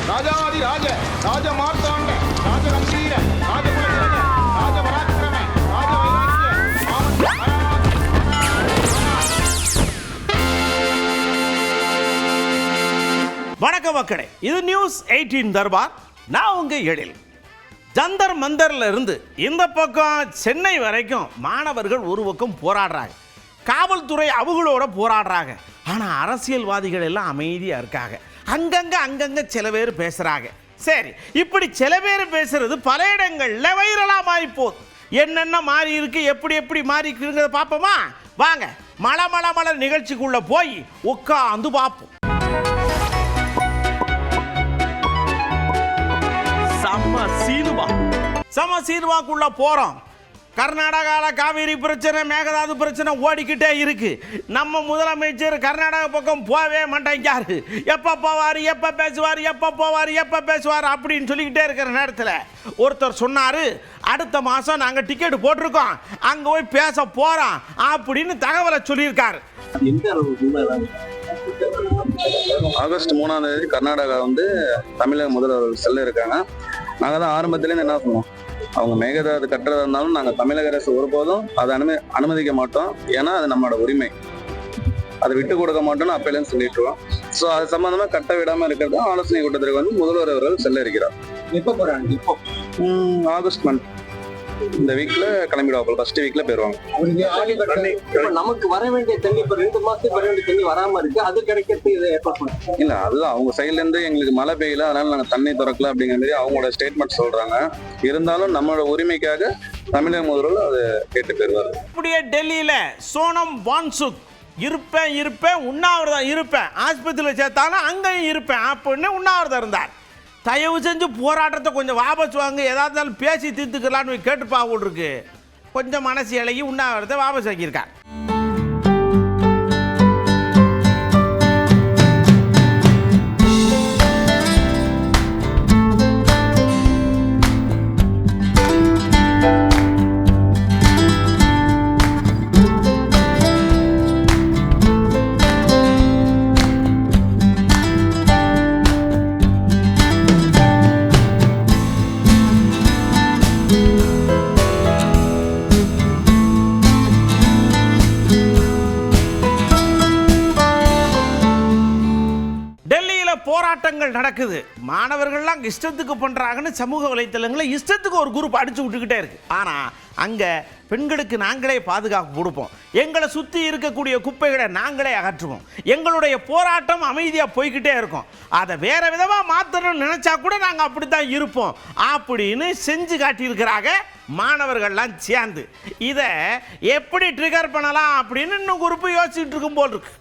ராஜாதி ராஜ ராஜ மார்த்தாண்ட ராஜ கம்பீர ராஜ குலதேவ ராஜ பராக்கிரம ராஜ வைராக்கிய வணக்கம் மக்களே, இது நியூஸ் 18 தர்பார். நான் உங்க எழில். ஜந்தர் மந்தர்ல இருந்து இந்த பக்கம் சென்னை வரைக்கும் மாணவர்கள் ஒரு பக்கம் போராடுறாங்க, காவல்துறை அவங்களோட போராடுறாங்க. ஆனால் அரசியல்வாதிகள் எல்லாம் அமைதியாக இருக்காங்க. அங்கங்க சில பேர் பேசுகிறாங்க. சரி, இப்படி சில பேர் பேசுறது பல இடங்களில் வைரலாக மாறி போகுது. என்னென்ன மாறி இருக்கு, எப்படி மாறி இருக்குங்கிறத பார்ப்போமா? வாங்க மலை நிகழ்ச்சிக்குள்ளே போய் உட்காந்து பார்ப்போம். சம சீனுவாக்குள்ள போகிறோம். கர்நாடகாவில் காவிரி பிரச்சனை, மேகதாது பிரச்சனை ஓடிக்கிட்டே இருக்கு. நம்ம முதலமைச்சர் கர்நாடகா பக்கம் போவே மாட்டேங்காரு. எப்போ போவார், எப்போ பேசுவார் அப்படின்னு சொல்லிக்கிட்டே இருக்கிற நேரத்தில் ஒருத்தர் சொன்னார், அடுத்த மாதம் நாங்கள் டிக்கெட் போட்டிருக்கோம், அங்கே போய் பேச போகிறோம் அப்படின்னு தகவலை சொல்லியிருக்காரு. ஆகஸ்ட் 3ஆம் தேதி கர்நாடகா தமிழக முதல்வர் செல்ல இருக்காங்க. நாங்கள் தான் ஆரம்பத்துலேருந்து என்ன சொன்னோம், அவங்க மேகதாது கட்டுறதா இருந்தாலும் நாங்கள் தமிழக அரசு ஒருபோதும் அதை அனுமதிக்க மாட்டோம். ஏன்னா அது நம்மளோட உரிமை, அதை விட்டு கொடுக்க மாட்டோம்னு அப்பையிலேருந்து சொல்லிட்டுருவோம். ஸோ அது சம்பந்தமா கட்ட விடாமல் இருக்கிறது ஆலோசனை கூட்டத்திற்கு முதல்வர் அவர்கள் செல்ல இருக்கிறார். எப்போ போறாங்க? இப்போ ஆகஸ்ட் மந்த் இந்த வீக்ல கிளம்பிடுவாங்க. ஃபர்ஸ்ட் வீக்ல போயிருவாங்க. நமக்கு வர வேண்டிய தண்ணி இப்ப 2 மாசத்துக்கு வர வேண்டிய தண்ணி வராம இருக்கு, அது கிடைக்கிறது இதை ஏற்பாடு பண்ணுங்க. இல்ல, அதுதான் அவங்க சைட்ல இருந்து எங்களுக்கு மழை பெய்யல, அதனால நாங்க தண்ணி திறக்கல அப்படிங்கிற மாதிரி அவங்களோட ஸ்டேட்மெண்ட் சொல்றாங்க. இருந்தாலும் நம்மளோட உரிமைக்காக தமிழக முதல்வர் அதை கேட்டு பெறுவார். அப்படியே டெல்லியில சோனம் வான்சுக் இருப்பேன் உண்ணாவிரதம் இருப்பேன், ஆஸ்பத்திரியில் சேர்த்தாலும் அங்கேயும் இருப்பேன் அப்படின்னு உண்ணாவிரதம் இருந்தார். தயவு செஞ்சு போராட்டத்தை கொஞ்சம் வாபஸ் வாங்க, எதாவது இருந்தாலும் பேசி தீர்த்துக்கலான்னு கேட்டுப்பா இருக்கு. கொஞ்சம் மனசு இலகி உண்ணாவிரதத்தை வாபஸ் வாங்கியிருக்கார். போராட்டங்கள் நடக்குது, மாணவர்கள்லாம் இஷ்டத்துக்கு பண்றாங்கன்னு சமூக வலைத்தளங்களை இஷ்டத்துக்கு ஒரு குரூப் அடிச்சு விட்டுக்கிட்டே இருக்கு. ஆனா அங்க பெண்களுக்கு நாங்களே பாதுகாப்பு கொடுப்போம், எங்களை சுத்தி இருக்கக்கூடிய குப்பைகளை நாங்களே அகற்றுவோம், எங்களுடைய போராட்டம் அமைதியா போய்கிட்டே இருக்கும், அதை வேற விதமா மாத்தணும்னு நினைச்சா கூட நாங்க அப்படித்தான் இருப்போம் அப்படின்னு செஞ்சு காட்டியிருக்கிறாங்க மாணவர்கள்லாம் சேர்ந்து. இதை எப்படி ட்ரிகர் பண்ணலாம் அப்படின்னு இன்னும் குரூப் யோசிச்சுட்டு இருக்கும் போல் இருக்கு.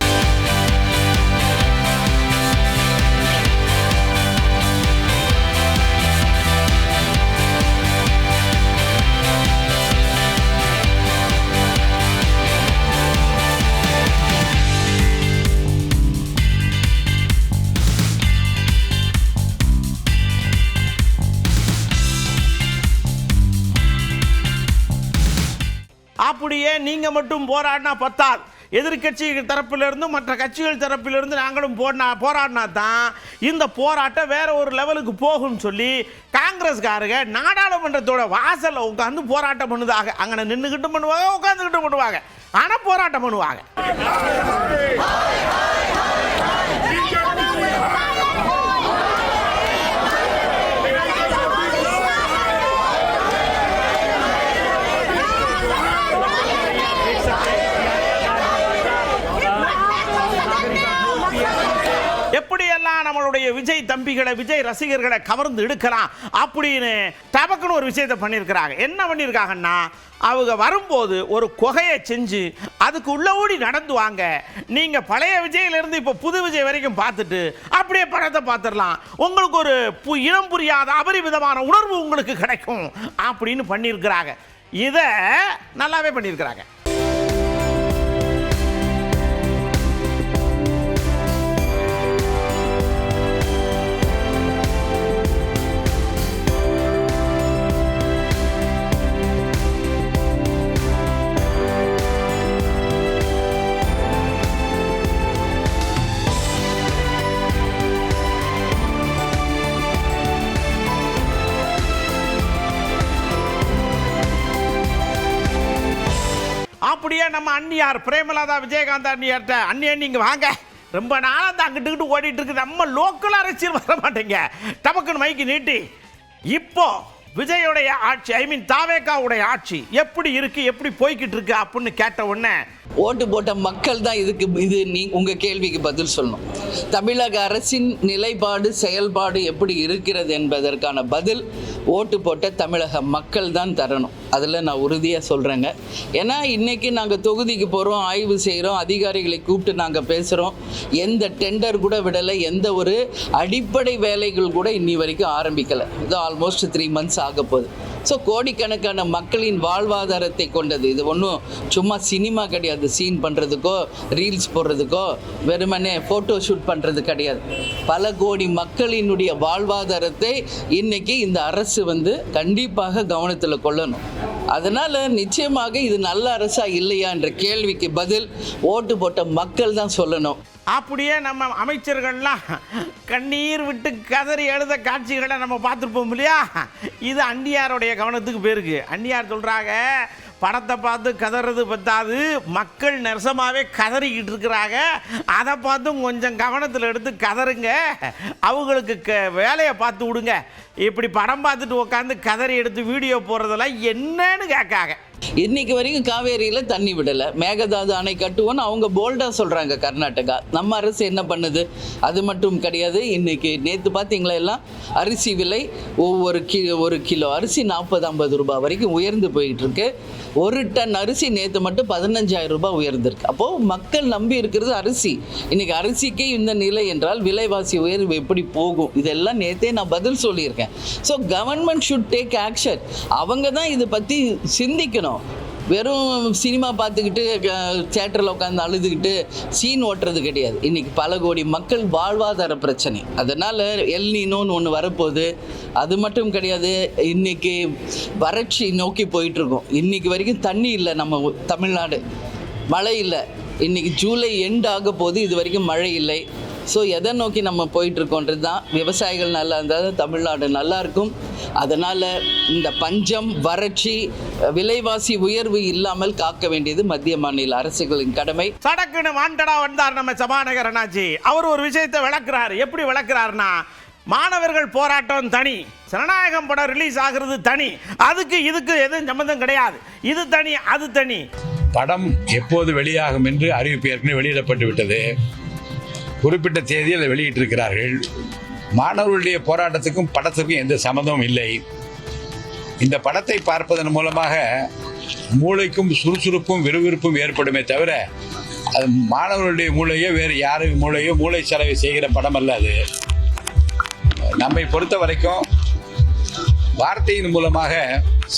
அப்படியே நீங்க மட்டும் போராடினா பத்தாது, எதிர்கட்சி தரப்பிலிருந்து மற்ற கட்சிகள் தரப்பிலிருந்து நாங்களும் போராடினா தான் இந்த போராட்டம் வேற ஒரு லெவலுக்கு போகும் சொல்லி காங்கிரஸ்காரங்க நாடாளுமன்றத்தோட வாசல்ல உட்காந்து போராட்டம் பண்ணுவாங்க. அங்கே நின்றுகிட்டு பண்ணுவாங்க, உட்காந்துக்கிட்டு பண்ணுவாங்க, ஆனா போராட்டம் பண்ணுவாங்க. எப்படியெல்லாம் நம்மளுடைய விஜய் தம்பிகளை, விஜய் ரசிகர்களை கவர்ந்து எடுக்கலாம் அப்படின்னு டபக்குன்னு ஒரு விஷயத்தை பண்ணியிருக்கிறாங்க. என்ன பண்ணியிருக்காங்கன்னா, அவங்க வரும்போது ஒரு குகையை செஞ்சு அதுக்கு உள்ள ஓடி நடந்து வாங்க, நீங்க பழைய விஜயிலிருந்து இப்போ புது விஜய் வரைக்கும் பார்த்துட்டு அப்படியே படத்தை பார்த்துடலாம், உங்களுக்கு ஒரு இனம் புரியாத அபரிமிதமான உணர்வு உங்களுக்கு கிடைக்கும் அப்படின்னு பண்ணியிருக்கிறாங்க. இதை நல்லாவே பண்ணியிருக்கிறாங்க. அப்படியே நம்ம அண்ணியார் பிரேமலதா விஜயகாந்த் அண்ணியார்ட்ட, அண்ணியா நீங்க வாங்க, ரொம்ப நாளாக தான் அங்கிட்டு ஓடிட்டு இருக்கு, நம்ம லோக்கல் அரசியல் வர மாட்டேங்க, டமக்குன்னு மைக்கு நீட்டி இப்போ விஜயோடைய ஆட்சி, ஐ மீன் தாவேகாவுடைய ஆட்சி எப்படி இருக்கு, எப்படி போய்கிட்டு இருக்கு அப்படின்னு கேட்ட உடனே ஓட்டு போட்ட மக்கள் தான் இது உங்க கேள்விக்கு பதில் சொல்லணும். தமிழக அரசின் நிலைப்பாடு செயல்பாடு எப்படி இருக்கிறது என்பதற்கான பதில் ஓட்டு போட்ட தமிழக மக்கள் தான் தரணும். அதில் நான் உறுதியாக சொல்கிறேங்க. ஏன்னா இன்றைக்கி நாங்கள் தொகுதிக்கு போகிறோம், ஆய்வு செய்கிறோம், அதிகாரிகளை கூப்பிட்டு நாங்கள் பேசுகிறோம். எந்த டெண்டர் கூட விடலை, எந்த ஒரு அடிப்படை வேலைகள் கூட இன்னி வரைக்கும் ஆரம்பிக்கலை. இது ஆல்மோஸ்ட் 3 months ஆக போகுது. ஸோ கோடிக்கணக்கான மக்களின் வாழ்வாதாரத்தை கொண்டது. இது ஒன்றும் சும்மா சினிமா கிடையாது, சீன் பண்ணுறதுக்கோ ரீல்ஸ் போடுறதுக்கோ வெறுமனே ஃபோட்டோ ஷூட் பண்ணுறது கிடையாது. பல கோடி மக்களினுடைய வாழ்வாதாரத்தை இன்னைக்கு இந்த அரசு கண்டிப்பாக கவனத்தில் கொள்ளணும். அதனால் நிச்சயமாக இது நல்ல அரசா இல்லையா என்ற கேள்விக்கு பதில் ஓட்டு போட்ட மக்கள் தான் சொல்லணும். அப்படியே நம்ம அமைச்சர்கள்லாம் கண்ணீர் விட்டு கதறி எழுத காட்சிகளை நம்ம பார்த்துருப்போம் இல்லையா? இது அண்ணியாருடைய கவனத்துக்கு போயிருக்கு. அண்ணியார் சொல்கிறாங்க, படத்தை பார்த்து கதறது பத்தாது, மக்கள் நெரசமாகவே கதறிக்கிட்டு இருக்கிறாங்க, அதை பார்த்தும் கொஞ்சம் கவனத்தில் எடுத்து கதறுங்க, அவங்களுக்கு வேலையை பார்த்து விடுங்க, இப்படி படம் பார்த்துட்டு உட்காந்து கதறி எடுத்து வீடியோ போடுறதெல்லாம் என்னன்னு கேட்காங்க. இன்னைக்கு வரைக்கும் காவேரியில் தண்ணி விடலை, மேகதாது அணை கட்டுவோன்னு அவங்க போல்டாக சொல்கிறாங்க கர்நாடகா. நம்ம அரசு என்ன பண்ணுது? அது மட்டும் கிடையாது. இன்னைக்கு நேற்று பார்த்தீங்களா எல்லாம் அரிசி விலை ஒரு கிலோ அரிசி 40-50 ரூபாய் வரைக்கும் உயர்ந்து போயிட்டு இருக்கு. 1 டன் அரிசி நேற்று மட்டும் 15,000 ரூபாய் உயர்ந்திருக்கு. அப்போது மக்கள் நம்பி இருக்கிறது அரிசி. இன்னைக்கு அரிசிக்கே இந்த நிலை என்றால் விலைவாசி உயர்வு எப்படி போகும்? இதெல்லாம் நேற்றே நான் பதில் சொல்லியிருக்கேன். So government should take action. அவங்க தான் இதை பற்றி சிந்திக்கணும். வெறும் சினிமா பார்த்துக்கிட்டு தியேட்டரில் உட்காந்து அழுதுகிட்டு சீன் ஓட்டுறது கிடையாது. இன்றைக்கி பல கோடி மக்கள் வாழ்வாதார பிரச்சனை. அதனால் எல்னினோன்னு ஒன்று வரப்போகுது. அது மட்டும் கிடையாது, இன்றைக்கி வறட்சி நோக்கி போயிட்டுருக்கோம். இன்றைக்கி வரைக்கும் தண்ணி இல்லை, நம்ம தமிழ்நாடு மழை இல்லை. இன்றைக்கி ஜூலை எண்ட் ஆக போது, இது வரைக்கும் மழை இல்லை. ஸோ எதை நோக்கி நம்ம போயிட்டுருக்கோன்றது தான். விவசாயிகள் நல்லா இருந்தால் தமிழ்நாடு நல்லாயிருக்கும். அதனால் இந்த பஞ்சம், வறட்சி, விலைவாசி உயர்வு இல்லாமல் காக்க வேண்டியது மத்திய மாநில அரசுகளின் கடமை. சடக்குன்னு வாண்டடா வந்தார் நம்ம சபாநாயகர் அண்ணாச்சி. அவர் ஒரு விஷயத்தை விளக்குறாரு. எப்படி விளக்குறாருன்னா, மாணவர்கள் போராட்டம் தனி, ஜனநாயகம் படம் ரிலீஸ் ஆகுறது தனி, அதுக்கு இதுக்கு எதுவும் சம்பந்தம் கிடையாது, இது தனி அது தனி. படம் எப்போது வெளியாகும் என்று அறிவிப்பு ஏற்கனவே வெளியிடப்பட்டு விட்டது. குறிப்பிட்ட தேதியில் வெளியிட்டிருக்கிறார்கள். மாணவர்களுடைய போராட்டத்துக்கும் படத்துக்கும் எந்த சம்மந்தமும் இல்லை. இந்த படத்தை பார்ப்பதன் மூலமாக மூளைக்கும் சுறுசுறுப்பும் விறுவிறுப்பும் ஏற்படுமே தவிர அது மாணவர்களுடைய மூளையோ வேறு யாரும் மூளையோ மூளை செலவை செய்கிற படம் அல்ல. அது நம்மை பொறுத்த வரைக்கும் வார்த்தையின் மூலமாக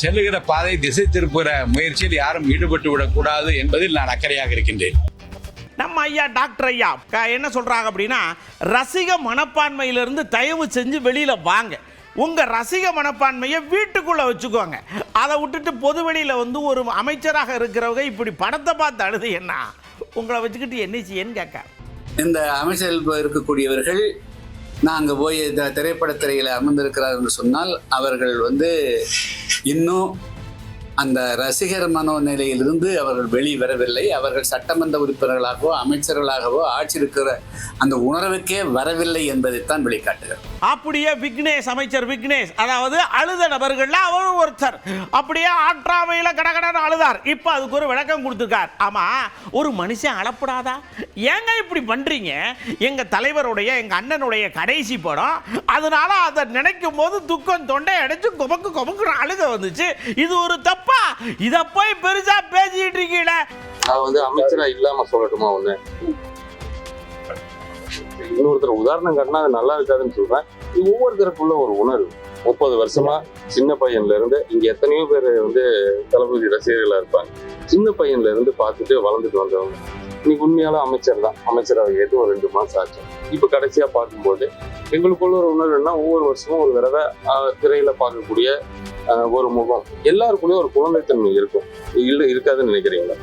செல்லுகிற பாதை திசை திருப்புகிற முயற்சியில் யாரும் ஈடுபட்டு விடக்கூடாது என்பதில் நான் அக்கறையாக இருக்கின்றேன். நம்ம ஐயா டாக்டர் ஐயா என்ன சொல்றாங்க அப்படின்னா, ரசிக மனப்பான்மையிலிருந்து தயவு செஞ்சு வெளியில வாங்க, உங்க ரசிக மனப்பான்மையை வீட்டுக்குள்ள வச்சுக்கோங்க, அதை விட்டுட்டு பொதுவெளியில ஒரு அமைச்சராக இருக்கிறவங்க இப்படி படத்தை பார்த்து அழுது என்ன உங்களை வச்சுக்கிட்டு என்ன செய்யன்னு கேட்க. இந்த அமைச்சர்கள் இருக்கக்கூடியவர்கள் நாங்கள் போய் இந்த திரைப்படத்திரையில் அமர்ந்திருக்கிறார் என்று சொன்னால் அவர்கள் இன்னும் அந்த ரசிகர் மனோநிலையிலிருந்து அவர்கள் வெளிவரவில்லை. அவர்கள் சட்டமன்ற உறுப்பினர்களாகவோ அமைச்சர்களாகவோ ஆட்சி இருக்கிற அந்த உணர்வுக்கே வரவில்லை என்பதைத்தான் வெளிக்காட்டுகிறார். அப்படியே விக்னேஷ், அமைச்சர் விக்னேஷ், அதாவது அழுத நபர்கள்ல அவர் ஒருத்தர் அப்படியே ஆற்றாமையில கடகடன்னு அழுதார். இப்போ அதுக்கு ஒரு விளக்கம் கொடுத்துருக்கார். ஆமா, ஒரு மனுஷன் அழப்படாதா? ஏங்க இப்படி பண்றீங்க? எங்க தலைவருடைய, எங்க அண்ணனுடைய கடைசி படம், அதனால அதை நினைக்கும் போது துக்கம் தொண்டை அடைச்சு கொமக்கு கொமக்கு அழுக வந்துச்சு. இது ஒரு தப்பா? இத போய் பெருசா பேசிட்டு இருக்கீங்க. நான் அமைச்சரா இல்லாம சொல்லட்டுமா? இன்னொருத்தர் உதாரணம் காட்டினா அது நல்லா இருக்காதுன்னு சொல்றேன். இது ஒவ்வொருத்தருக்குள்ள ஒரு உணர்வு. 30 வருஷமா சின்ன பையன்ல இருந்து இங்க எத்தனையோ பேர் தளபதி ரசிகர்களா இருப்பாங்க. சின்ன பையன்ல இருந்து பார்த்துட்டு வளர்ந்துட்டு வந்தவங்க இன்னைக்கு உண்மையால அமைச்சர் தான். அமைச்சராக ஏற்று ஒரு 2 மாசம் ஆச்சு. இப்ப கடைசியா பார்க்கும்போது எங்களுக்குள்ள ஒரு உணர்வுன்னா, ஒவ்வொரு வருஷமும் ஒரு தடவை திரையில பார்க்கக்கூடிய ஒரு முகம், எல்லாருக்குள்ளேயும் ஒரு குழந்தைத்தன்மை இருக்கும். இருக்காதுன்னு நினைக்கிறீங்களா?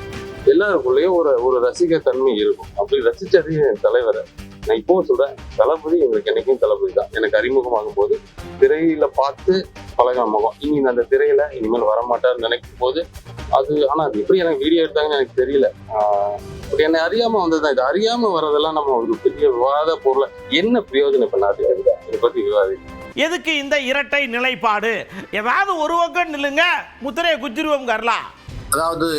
எல்லாருக்குள்ளேயும் ஒரு ரசிக தன்மை இருக்கும். அப்படி ரசிச்சது என் தலைவரை. நான் இப்பவும் சொல்றேன், தளபதி எங்களுக்கு என்னைக்கும் தளபதி தான். எனக்கு அறிமுகமாகும் போது திரையில பார்த்து பழகின முகம். இனி அந்த திரையில இனிமேல் வரமாட்டார்னு நினைக்கும் போது அது ஆனா அது எப்படி எனக்கு வீடியோ எடுத்தாங்கன்னு எனக்கு தெரியல. பட் என்னை அறியாம வந்ததுதான். இது அறியாம வர்றதெல்லாம் நம்ம ஒரு பெரிய விவாத பொருளை என்ன பிரயோஜனம் இப்ப நாட்டுக்கு இதை பத்தி விவாதி. எதுக்கு இந்த இரட்டை நிலைப்பாடு? ஏதாவது ஒரு பக்கம் நில்லுங்க, முத்திரையை குச்சிருவோம் கர்லா. அதாவது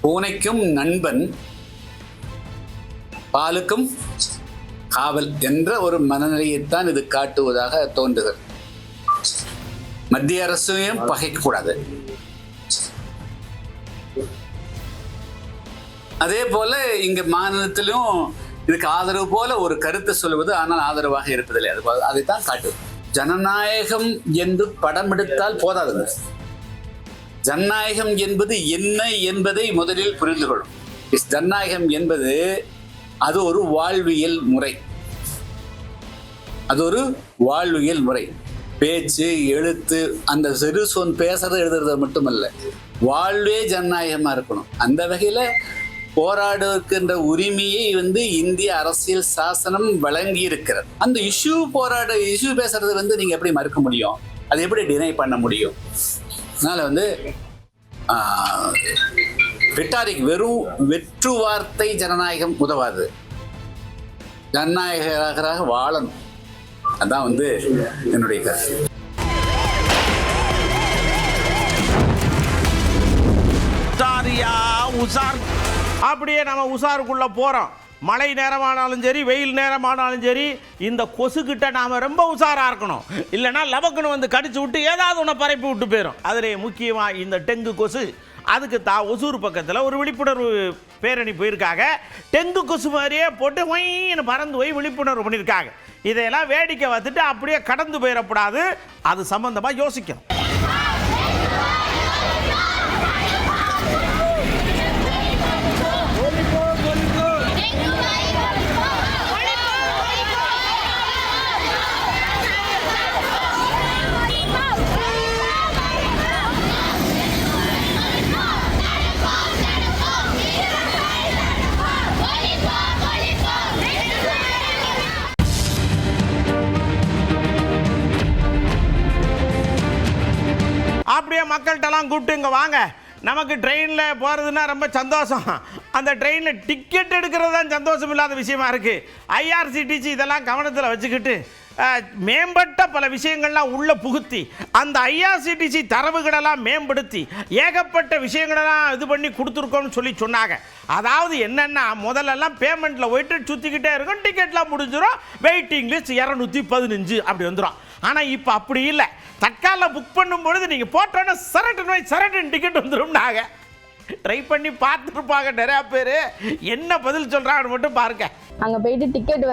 பூனைக்கும் நண்பன் பாலுக்கும் காவல் என்ற ஒரு மனநிலையைத்தான் இது காட்டுவதாக தோன்றுகிறது. மத்திய அரசையும் பகைக்க கூடாது. அதே போல இங்க மாநிலத்திலும் இதுக்கு ஆதரவு போல ஒரு கருத்தை சொல்வது, ஆனால் ஆதரவாக இருப்பதில்லை. அதைத்தான் காட்டுது. ஜனநாயகம் என்று படம் எடுத்தால் போதாது. ஜனநாயகம் என்பது என்ன என்பதை முதலில் புரிந்து கொள்ளும். ஜனநாயகம் என்பது அது ஒரு வாழ்வியல் முறை. அது ஒரு வாழ்வியல் முறை. பேச்சு, எழுத்து, அந்த சிறு சொன் பேசுறது எழுதுறது மட்டுமல்ல, வாழ்வே ஜனநாயகமா இருக்கணும். அந்த வகையில போராடுகின்ற உரிமையை இந்திய அரசியல் சாசனம் வழங்கி இருக்கிறது. அந்த இஷ்யூ பேசுறது நீங்க எப்படி மறுக்க முடியும்? அதை எப்படி டினை பண்ண முடியும்? அதனால ரிட்டாரிக், வெறும் வெற்று வார்த்தை ஜனநாயகம் உதவாது. ஜனநாயகராக வாழணும். அதான் என்னுடைய கருத்து. அப்படியே நம்ம உசாருக்குள்ள போறோம். மழை நேரமானாலும் சரி, வெயில் நேரமானாலும் சரி, இந்த கொசுக்கிட்ட நாம ரொம்ப உசாரா இருக்கணும். இல்லைன்னா லபக்குன்னு கடிச்சு விட்டு ஏதாவது ஒன்று பரப்பி விட்டு போயிடும். அதிலே முக்கியமாக இந்த டெங்கு கொசு. அதுக்கு ஒசூர் பக்கத்தில் ஒரு விழிப்புணர்வு பேரணி போயிருக்காங்க. டெங்கு கொசு மாதிரியே போட்டு ஒயின்னு பறந்து போய் விழிப்புணர்வு பண்ணியிருக்காங்க. இதையெல்லாம் வேடிக்கை பார்த்துட்டு அப்படியே கடந்து போயிடக்கூடாது. அது சம்பந்தமாக யோசிக்கணும். அப்படியே மக்கள்கிட்டலாம் கூப்பிட்டு இங்கே வாங்க, நமக்கு ட்ரெயினில் போகிறதுனா ரொம்ப சந்தோஷம். அந்த ட்ரெயினில் டிக்கெட் எடுக்கிறது தான் சந்தோஷம் இல்லாத விஷயமா இருக்குது. ஐஆர்சிடிசி இதெல்லாம் கவனத்தில் வச்சுக்கிட்டு மேம்பட்ட பல விஷயங்கள்லாம் உள்ளே புகுத்தி அந்த ஐஆர்சிடிசி தரவுகளெல்லாம் மேம்படுத்தி ஏகப்பட்ட விஷயங்களெல்லாம் இது பண்ணி கொடுத்துருக்கோம்னு சொன்னாங்க. அதாவது என்னென்னா, முதல்லலாம் பேமெண்ட்டில் போயிட்டு சுற்றிக்கிட்டே இருக்கும், டிக்கெட்லாம் முடிஞ்சிடும், வெயிட்டிங் லிஸ்ட் 215 அப்படி வந்துடும். ஆனால் இப்போ அப்படி இல்லை. தற்காலில் புக் பண்ணும் பொழுது நீங்கள் போட்டோன்னா சரட்டுன்னு டிக்கெட் வந்துடும்னாங்க. ட்ரை பண்ணி பார்த்துருப்பாங்க நிறையா பேர். என்ன பதில் சொல்கிறாங்கன்னு மட்டும் பாருங்க. அங்கே போயிட்டு டிக்கெட்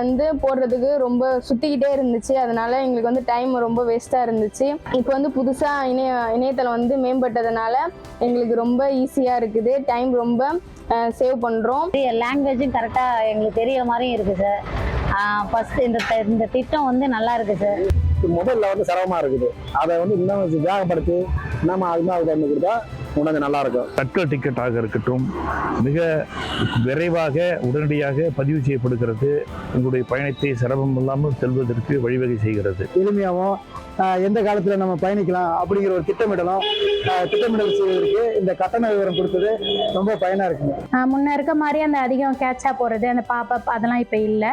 போடுறதுக்கு ரொம்ப சுற்றிக்கிட்டே இருந்துச்சு. அதனால எங்களுக்கு டைம் ரொம்ப வேஸ்ட்டாக இருந்துச்சு. இப்போ புதுசாக இணையதளம் மேம்பட்டதுனால எங்களுக்கு ரொம்ப ஈஸியாக இருக்குது. டைம் ரொம்ப சேவ் பண்ணுறோம். லாங்குவேஜும் கரெக்டாக எங்களுக்கு தெரியற மாதிரியும் இருக்குது சார். ஃபஸ்ட்டு இந்த திட்டம் நல்லா இருக்குது சார். முதல்ல சிரமமாக இருக்குது. அதை இன்னும் வேகப்படுத்தி நம்ம அதுமாதிரி டைம் கொடுத்தா உனக்கு நல்லா இருக்கும். தட்கல் டிக்கெட்டாக இருக்கட்டும், மிக விரைவாக உடனடியாக பதிவு செய்யப்படுகிறது. உங்களுடைய பயணத்தை சிரமம் இல்லாமல் செல்வதற்கு வழிவகை செய்கிறது. எளிமையாகவும் எந்த காலத்தில் நம்ம பயணிக்கலாம் அப்படிங்கிற ஒரு திட்டமிடல் செய்வதற்கு இந்த கட்டண விவரம் கொடுத்தது ரொம்ப பயனாக இருக்குங்க. முன்ன இருக்க மாதிரி அந்த அதிகம் கேட்சா போகிறது, அந்த பாப்பப் அதெல்லாம் இப்போ இல்லை.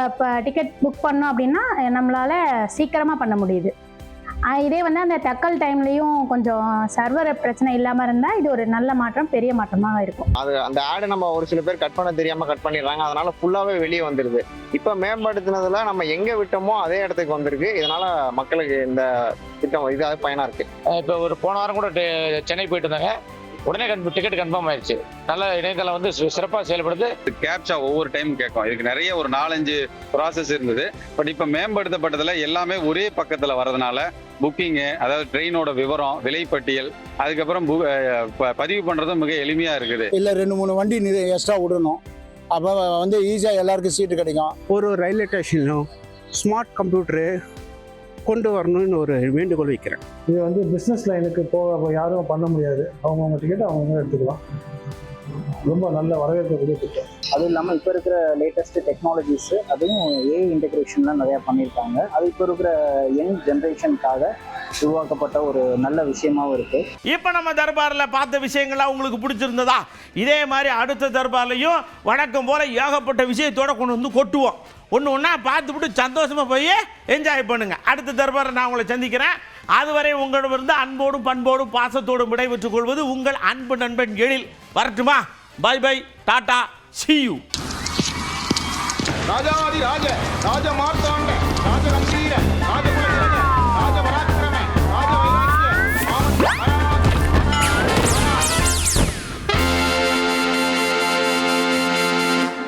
இப்போ டிக்கெட் புக் பண்ணோம் அப்படின்னா நம்மளால சீக்கிரமாக பண்ண முடியுது. இதே அந்த தக்கல் டைம்லையும் கொஞ்சம் சர்வர் பிரச்சனை இல்லாமல் இருந்தால் இது ஒரு நல்ல மாற்றம், பெரிய மாற்றமாக இருக்கும். அது அந்த ஆடு நம்ம ஒரு சில பேர் கட் பண்ண தெரியாமல் கட் பண்ணிடுறாங்க. அதனால ஃபுல்லாகவே வெளியே வந்துடுது. இப்போ மேம்படுத்தினதுல நம்ம எங்கே விட்டோமோ அதே இடத்துக்கு வந்திருக்கு. இதனால மக்களுக்கு இந்த திட்டம் இதாக பயனாக இருக்கு. இப்போ ஒரு போன வாரம் கூட சென்னை போயிட்டு இருந்தாங்க, உடனே டிக்கெட் கன்ஃபார்ம் ஆயிடுச்சு. நல்ல இணையதளம் சிறப்பாக செயல்படுது. கேப்சா ஒவ்வொரு டைம் கேட்கும். இதுக்கு நிறைய ஒரு 4-5 ப்ராசஸ் இருந்தது. பட் இப்போ மேம்படுத்தப்பட்டதுல எல்லாமே ஒரே பக்கத்தில் வரதுனால புக்கிங்கு, அதாவது ட்ரெயினோட விவரம், விலைப்பட்டியல், அதுக்கப்புறம் பதிவு பண்ணுறதும் மிக எளிமையாக இருக்குது. இல்லை 2-3 வண்டி எக்ஸ்ட்ரா விடணும். அப்போ ஈஸியாக எல்லாருக்கும் சீட்டு கிடைக்கும். ஒரு ரயில்வே ஸ்டேஷன்லும் ஸ்மார்ட் கம்ப்யூட்டரு கொண்டு வரணும்னு ஒரு வேண்டுகோள் வைக்கிறேன். இது பிஸ்னஸ் லைனுக்கு போக யாரும் பண்ண முடியாது. அவங்கவுங்க டிக்கெட் அவங்கவுங்க எடுத்துக்கலாம். ரொம்ப நல்ல வரவேற்கக்கூடிய திட்டம். அதுவும் இல்லாமல் இப்போ இருக்கிற லேட்டஸ்ட் டெக்னாலஜிஸு, அதுவும் ஏஐ இன்டெகிரேஷன்லாம் நிறையா பண்ணியிருக்காங்க. அது இப்போ இருக்கிற யங் ஜென்ரேஷனுக்காக உருவாக்கப்பட்ட ஒரு நல்ல விஷயமாவும் இருக்கு. இப்போ நம்ம தர்பாரில் பார்த்த விஷயங்கள்லாம் உங்களுக்கு பிடிச்சிருந்ததா? இதே மாதிரி அடுத்த தர்பார்லையும் வழக்கம் போல ஏகப்பட்ட விஷயத்தோட கொண்டு வந்து கொட்டுவோம். ஒன்று ஒன்றா பார்த்துவிட்டு சந்தோஷமாக போய் என்ஜாய் பண்ணுங்கள். அடுத்த தர்பாரை நான் உங்களை சந்திக்கிறேன். அதுவரை உங்களிடமிருந்து அன்போடும் பண்போடும் பாசத்தோடும் விடைபெற்றுக் கொள்வது உங்கள் அன்பு நண்பன் எழில். வரட்டுமா? பை பை, டாடா, see you. Rajathi Raja Raja Marthanda